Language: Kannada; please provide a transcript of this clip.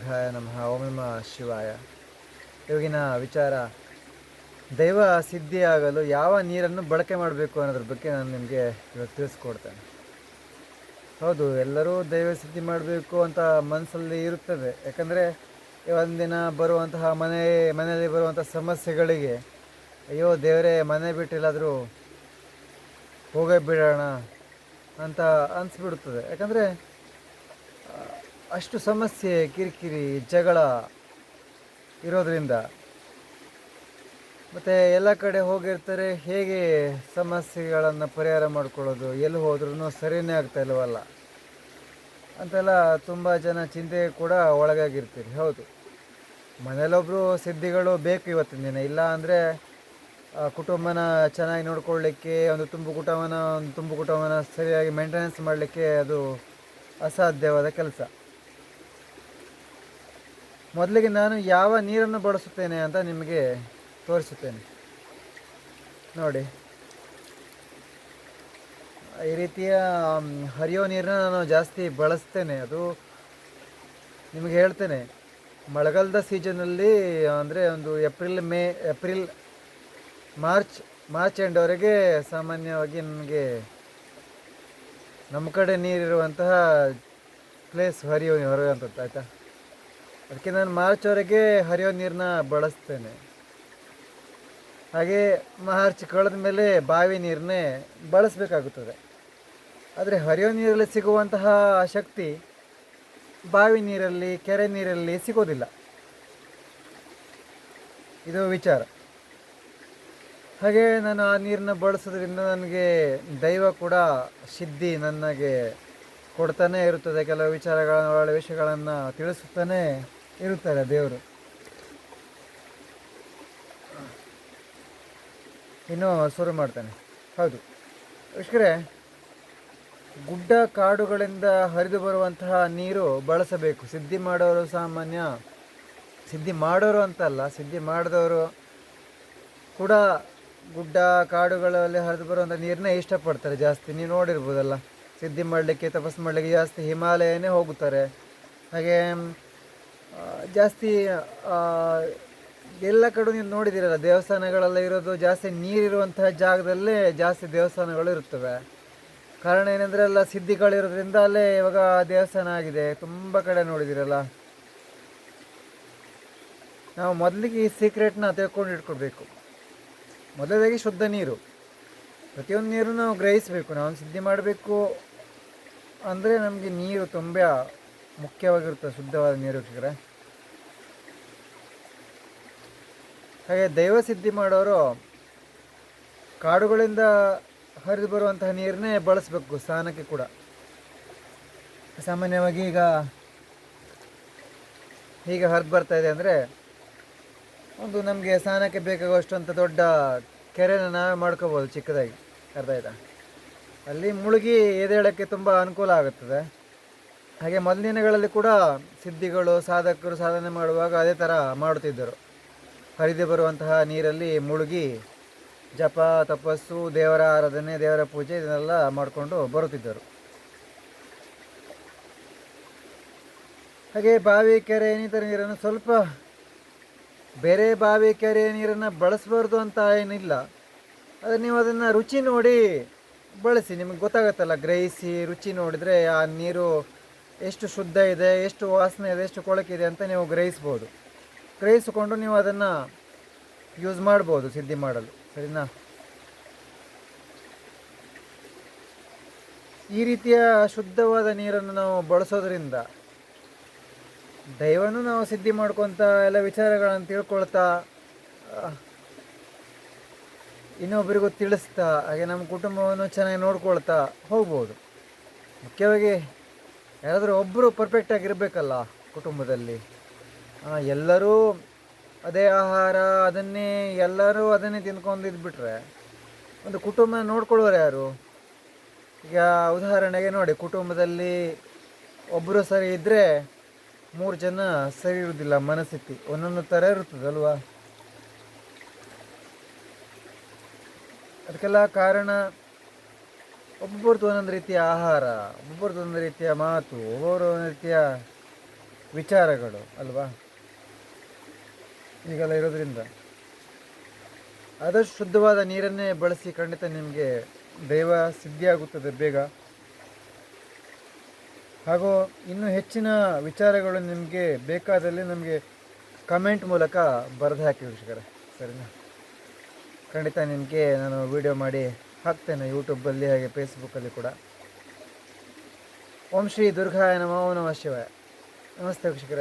ಗುರುಭ್ಯಾಯ ನಮಃ ಓಂ ನಮಃ ಶಿವಾಯ. ಇವಾಗಿನ ವಿಚಾರ ದೈವ ಸಿದ್ಧಿಯಾಗಲು ಯಾವ ನೀರನ್ನು ಬಳಕೆ ಮಾಡಬೇಕು ಅನ್ನೋದ್ರ ಬಗ್ಗೆ ನಾನು ನಿಮಗೆ ಇವತ್ತು ತಿಳಿಸ್ಕೊಡ್ತೇನೆ. ಹೌದು, ಎಲ್ಲರೂ ದೈವ ಸಿದ್ಧಿ ಮಾಡಬೇಕು ಅಂತ ಮನಸ್ಸಲ್ಲಿ ಇರುತ್ತದೆ. ಯಾಕಂದರೆ ಒಂದಿನ ಬರುವಂತಹ ಮನೆಯಲ್ಲಿ ಬರುವಂಥ ಸಮಸ್ಯೆಗಳಿಗೆ ಅಯ್ಯೋ ದೇವರೇ, ಮನೆ ಬಿಟ್ಟಿಲ್ಲಾದರೂ ಹೋಗೇ ಬಿಡೋಣ ಅಂತ ಅನಿಸ್ಬಿಡುತ್ತದೆ. ಯಾಕಂದರೆ ಅಷ್ಟು ಸಮಸ್ಯೆ, ಕಿರಿಕಿರಿ, ಜಗಳ ಇರೋದರಿಂದ. ಮತ್ತು ಎಲ್ಲ ಕಡೆ ಹೋಗಿರ್ತಾರೆ, ಹೇಗೆ ಸಮಸ್ಯೆಗಳನ್ನು ಪರಿಹಾರ ಮಾಡ್ಕೊಳ್ಳೋದು, ಎಲ್ಲಿ ಹೋದ್ರೂ ಸರಿಯೇ ಆಗ್ತಾ ಇಲ್ವಲ್ಲ ಅಂತೆಲ್ಲ ತುಂಬ ಜನ ಚಿಂತೆ ಕೂಡ ಒಳಗಾಗಿರ್ತೀರಿ. ಹೌದು, ಮನೇಲೊಬ್ಬರು ಸಿದ್ಧಿಗಳು ಬೇಕು ಇವತ್ತಿನ ದಿನ. ಇಲ್ಲ ಅಂದರೆ ಕುಟುಂಬನ ಚೆನ್ನಾಗಿ ನೋಡ್ಕೊಳ್ಳಿಕ್ಕೆ, ಒಂದು ತುಂಬು ಕುಟುಂಬನ ಸರಿಯಾಗಿ ಮೇಂಟೆನೆನ್ಸ್ ಮಾಡಲಿಕ್ಕೆ ಅದು ಅಸಾಧ್ಯವಾದ ಕೆಲಸ. ಮೊದಲಿಗೆ ನಾನು ಯಾವ ನೀರನ್ನು ಬಳಸುತ್ತೇನೆ ಅಂತ ನಿಮಗೆ ತೋರಿಸುತ್ತೇನೆ ನೋಡಿ. ಈ ರೀತಿಯ ಹರಿಯೋ ನೀರನ್ನ ನಾನು ಜಾಸ್ತಿ ಬಳಸ್ತೇನೆ. ಅದು ನಿಮಗೆ ಹೇಳ್ತೇನೆ, ಮಳೆಗಾಲದ ಸೀಸನಲ್ಲಿ ಅಂದರೆ ಒಂದು ಏಪ್ರಿಲ್ ಮಾರ್ಚ್ ಎಂಡವರೆಗೆ ಸಾಮಾನ್ಯವಾಗಿ ನನಗೆ ನಮ್ಮ ಕಡೆ ನೀರಿರುವಂತಹ ಪ್ಲೇಸ್ ಹೊರೆಯುವಂಥದ್ದು, ಆಯಿತಾ. ಅದಕ್ಕೆ ನಾನು ಮಾರ್ಚ್ವರೆಗೆ ಹರಿಯೋ ನೀರನ್ನ ಬಳಸ್ತೇನೆ. ಹಾಗೆ ಮಾರ್ಚ್ ಕಳೆದ ಮೇಲೆ ಬಾವಿ ನೀರನ್ನೇ ಬಳಸಬೇಕಾಗುತ್ತದೆ. ಆದರೆ ಹರಿಯೋ ನೀರಲ್ಲಿ ಸಿಗುವಂತಹ ಶಕ್ತಿ ಬಾವಿ ನೀರಲ್ಲಿ, ಕೆರೆ ನೀರಲ್ಲಿ ಸಿಗೋದಿಲ್ಲ. ಇದು ವಿಚಾರ. ಹಾಗೆ ನಾನು ಆ ನೀರನ್ನ ಬಳಸೋದ್ರಿಂದ ನನಗೆ ದೈವ ಕೂಡ ಸಿದ್ಧಿ ನನಗೆ ಕೊಡ್ತಾನೆ ಇರುತ್ತದೆ. ಕೆಲವು ಒಳ್ಳೆ ವಿಷಯಗಳನ್ನು ತಿಳಿಸುತ್ತಾನೆ ಇರುತ್ತಾರೆ ದೇವರು. ಇನ್ನೂ ಶುರು ಮಾಡ್ತಾನೆ. ಹೌದು ವೀಕ್ಷಕರೇ, ಗುಡ್ಡ ಕಾಡುಗಳಿಂದ ಹರಿದು ಬರುವಂತಹ ನೀರು ಬಳಸಬೇಕು. ಸಿದ್ಧಿ ಮಾಡೋರು ಸಿದ್ಧಿ ಮಾಡೋರು ಅಂತಲ್ಲ, ಸಿದ್ಧಿ ಮಾಡಿದವರು ಕೂಡ ಗುಡ್ಡ ಕಾಡುಗಳಲ್ಲಿ ಹರಿದು ಬರುವಂಥ ನೀರನ್ನೇ ಇಷ್ಟಪಡ್ತಾರೆ ಜಾಸ್ತಿ. ನೀವು ನೋಡಿರ್ಬೋದಲ್ಲ, ಸಿದ್ಧಿ ಮಾಡಲಿಕ್ಕೆ, ತಪಸ್ಸು ಮಾಡಲಿಕ್ಕೆ ಜಾಸ್ತಿ ಹಿಮಾಲಯನೇ ಹೋಗುತ್ತಾರೆ. ಹಾಗೆ ಜಾಸ್ತಿ ಎಲ್ಲ ಕಡೆ ನೀವು ನೋಡಿದ್ದೀರಲ್ಲ, ದೇವಸ್ಥಾನಗಳೆಲ್ಲ ಇರೋದು ಜಾಸ್ತಿ ನೀರಿರುವಂತಹ ಜಾಗದಲ್ಲೇ ಜಾಸ್ತಿ ದೇವಸ್ಥಾನಗಳು ಇರುತ್ತವೆ. ಕಾರಣ ಏನಂದರೆ ಎಲ್ಲ ಸಿದ್ಧಿಗಳಿರೋದ್ರಿಂದ ಅಲ್ಲೇ ಇವಾಗ ದೇವಸ್ಥಾನ ಆಗಿದೆ. ತುಂಬ ಕಡೆ ನೋಡಿದ್ದೀರಲ್ಲ. ನಾವು ಮೊದಲಿಗೆ ಈ ಸೀಕ್ರೆಟ್ನ ತಿಳ್ಕೊಂಡು ಇಟ್ಕೊಳ್ಬೇಕು. ಮೊದಲದಾಗಿ ಶುದ್ಧ ನೀರು, ಪ್ರತಿಯೊಂದು ನೀರು ನಾವು ಗ್ರಹಿಸಬೇಕು. ನಾವು ಸಿದ್ಧಿ ಮಾಡಬೇಕು ಅಂದರೆ ನಮಗೆ ನೀರು ತುಂಬ ಮುಖ್ಯವಾಗಿರ್ತದೆ, ಶುದ್ಧವಾದ ನೀರು ಸಿಕ್ಕರೆ. ಹಾಗೆ ದೈವ ಸಿದ್ಧಿ ಮಾಡೋರು ಕಾಡುಗಳಿಂದ ಹರಿದು ಬರುವಂತಹ ನೀರನ್ನೇ ಬಳಸಬೇಕು ಸ್ನಾನಕ್ಕೆ ಕೂಡ. ಸಾಮಾನ್ಯವಾಗಿ ಈಗ ಹರಿದು ಬರ್ತಾ ಇದೆ ಅಂದರೆ ಒಂದು ನಮಗೆ ಸ್ನಾನಕ್ಕೆ ಬೇಕಾಗುವಷ್ಟು ಅಂತ ದೊಡ್ಡ ಕೆರೆನ ನಾವೇ ಮಾಡ್ಕೋಬೋದು ಚಿಕ್ಕದಾಗಿ, ಅರ್ಥ ಆಯ್ತಾ. ಅಲ್ಲಿ ಮುಳುಗಿ ಎದ್ದೇಳೋಕ್ಕೆ ತುಂಬ ಅನುಕೂಲ ಆಗುತ್ತದೆ. ಹಾಗೆ ಮೊದಲಿನ ದಿನಗಳಲ್ಲಿ ಕೂಡ ಸಿದ್ಧಿಗಳು, ಸಾಧಕರು ಸಾಧನೆ ಮಾಡುವಾಗ ಅದೇ ಥರ ಮಾಡುತ್ತಿದ್ದರು. ಹರಿದು ಬರುವಂತಹ ನೀರಲ್ಲಿ ಮುಳುಗಿ ಜಪ, ತಪಸ್ಸು, ದೇವರ ಆರಾಧನೆ, ದೇವರ ಪೂಜೆ ಇದನ್ನೆಲ್ಲ ಮಾಡಿಕೊಂಡು ಬರುತ್ತಿದ್ದರು. ಹಾಗೆ ಬಾವಿ, ಕೆರೆ ಇನ್ನಿತರ ನೀರನ್ನು ಸ್ವಲ್ಪ, ಬೇರೆ ಬಾವಿ ಕೆರೆ ನೀರನ್ನು ಬಳಸಬಾರ್ದು ಅಂತ ಏನಿಲ್ಲ. ಆದರೆ ನೀವು ಅದನ್ನು ರುಚಿ ನೋಡಿ ಬಳಸಿ, ನಿಮಗೆ ಗೊತ್ತಾಗುತ್ತಲ್ಲ. ಗ್ರಹಿಸಿ ರುಚಿ ನೋಡಿದರೆ ಆ ನೀರು ಎಷ್ಟು ಶುದ್ಧ ಇದೆ, ಎಷ್ಟು ವಾಸನೆ ಇದೆ, ಎಷ್ಟು ಕೊಳಕಿದೆ ಅಂತ ನೀವು ಗ್ರಹಿಸಿಕೊಂಡು ನೀವು ಅದನ್ನು ಯೂಸ್ ಮಾಡ್ಬೋದು ಸಿದ್ಧಿ ಮಾಡಲು, ಸರಿನಾ. ಈ ರೀತಿಯ ಶುದ್ಧವಾದ ನೀರನ್ನು ನಾವು ಬಳಸೋದ್ರಿಂದ ದೈವನೂ ನಾವು ಸಿದ್ಧಿ ಮಾಡ್ಕೊತ, ಎಲ್ಲ ವಿಚಾರಗಳನ್ನು ತಿಳ್ಕೊಳ್ತಾ, ಇನ್ನೊಬ್ಬರಿಗೂ ತಿಳಿಸ್ತಾ, ಹಾಗೆ ನಮ್ಮ ಕುಟುಂಬವನ್ನು ಚೆನ್ನಾಗಿ ನೋಡ್ಕೊಳ್ತಾ ಹೋಗ್ಬೋದು. ಮುಖ್ಯವಾಗಿ ಯಾರಾದರೂ ಒಬ್ಬರು ಪರ್ಫೆಕ್ಟಾಗಿರಬೇಕಲ್ಲ ಕುಟುಂಬದಲ್ಲಿ. ಎಲ್ಲರೂ ಅದೇ ಆಹಾರ, ಎಲ್ಲರೂ ಅದನ್ನೇ ತಿಂದ್ಕೊಂಡಿದ್ಬಿಟ್ರೆ ಒಂದು ಕುಟುಂಬ ನೋಡ್ಕೊಳ್ಳೋರು ಯಾರು? ಈಗ ಉದಾಹರಣೆಗೆ ನೋಡಿ, ಕುಟುಂಬದಲ್ಲಿ ಒಬ್ಬರು ಸರಿ ಇದ್ದರೆ 3 ಜನ ಸರಿ ಇರೋದಿಲ್ಲ. ಮನಸ್ಥಿತಿ ಒಂದೊಂದು ಥರ ಇರುತ್ತದಲ್ವಾ. ಅದಕ್ಕೆಲ್ಲ ಕಾರಣ ಒಬ್ಬೊಬ್ರದ್ದು ಒಂದೊಂದು ರೀತಿಯ ಆಹಾರ, ಒಬ್ಬೊಬ್ರದ್ದು ಒಂದೊಂದು ರೀತಿಯ ಮಾತು, ಒಬ್ಬೊಬ್ಬರು ಒಂದೊಂದು ರೀತಿಯ ವಿಚಾರಗಳು ಅಲ್ವಾ ಈಗೆಲ್ಲ ಇರೋದ್ರಿಂದ ಆದಷ್ಟು ಶುದ್ಧವಾದ ನೀರನ್ನೇ ಬಳಸಿ. ಖಂಡಿತ ನಿಮಗೆ ದೈವ ಸಿದ್ಧಿಯಾಗುತ್ತದೆ ಬೇಗ. ಹಾಗೂ ಇನ್ನೂ ಹೆಚ್ಚಿನ ವಿಚಾರಗಳು ನಿಮಗೆ ಬೇಕಾದಲ್ಲಿ ನಮಗೆ ಕಮೆಂಟ್ ಮೂಲಕ ಬರೆದು ಹಾಕಿ ವೀಕ್ಷಕರೇ, ಸರಿನಾ? ಖಂಡಿತ ನಿಮಗೆ ನಾನು ವಿಡಿಯೋ ಮಾಡಿ ಹಾಕ್ತೇನೆ ಯೂಟ್ಯೂಬಲ್ಲಿ ಹಾಗೆ ಫೇಸ್ಬುಕ್ಕಲ್ಲಿ ಕೂಡ. ಓಂ ಶ್ರೀ ದುರ್ಗಾಯ ನಮೋ ನಮಃ ಶಿವಾಯ. ನಮಸ್ತೆ ವೀಕ್ಷಕರೇ.